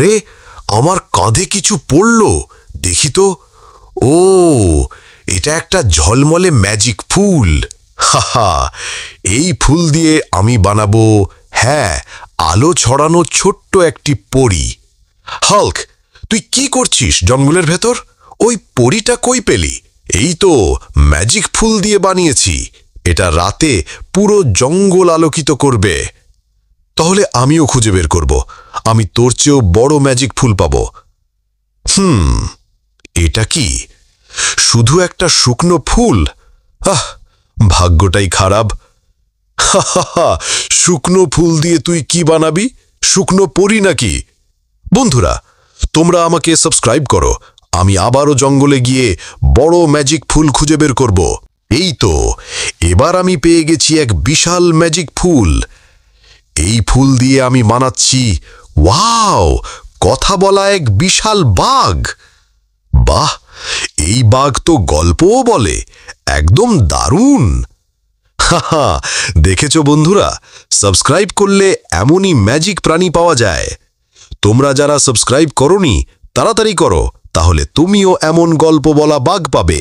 আরে আমার কাঁধে কিছু পড়ল, দেখি তো। ও, এটা একটা ঝলমলে ম্যাজিক ফুল। হাহা, এই ফুল দিয়ে আমি বানাবো, হ্যাঁ, আলো ছড়ানো ছোট্ট একটি পরী। হাল্ক, তুই কি করছিস জঙ্গলের ভেতর? ওই পরীটা কই পেলি? এই তো ম্যাজিক ফুল দিয়ে বানিয়েছি, এটা রাতে পুরো জঙ্গল আলোকিত করবে। তাহলে আমিও খুঁজে বের করব, আমি তোর চেয়েও বড় ম্যাজিক ফুল পাব। এটা কি শুধু একটা শুকনো ফুল? আহ, ভাগ্যটাই খারাপ। হাহা, শুকনো ফুল দিয়ে তুই কি বানাবি? শুকনো পরী নাকি? বন্ধুরা, তোমরা আমাকে সাবস্ক্রাইব করো, আমি আবারও জঙ্গলে গিয়ে বড় ম্যাজিক ফুল খুঁজে বের করব। এই তো, এবার আমি পেয়ে গেছি এক বিশাল ম্যাজিক ফুল। এই ফুল দিয়ে আমি বানাচ্ছি, ওয়াও, কথা বলা এক বিশাল বাঘ। বাহ, এই বাঘ তো গল্পও বলে, একদম দারুণ। হাহা, দেখেছো বন্ধুরা, সাবস্ক্রাইব করলে এমনই ম্যাজিক প্রাণী পাওয়া যায়। তোমরা যারা সাবস্ক্রাইব করোনি তাড়াতাড়ি করো, তাহলে তুমিও এমন গল্প বলা বাঘ পাবে।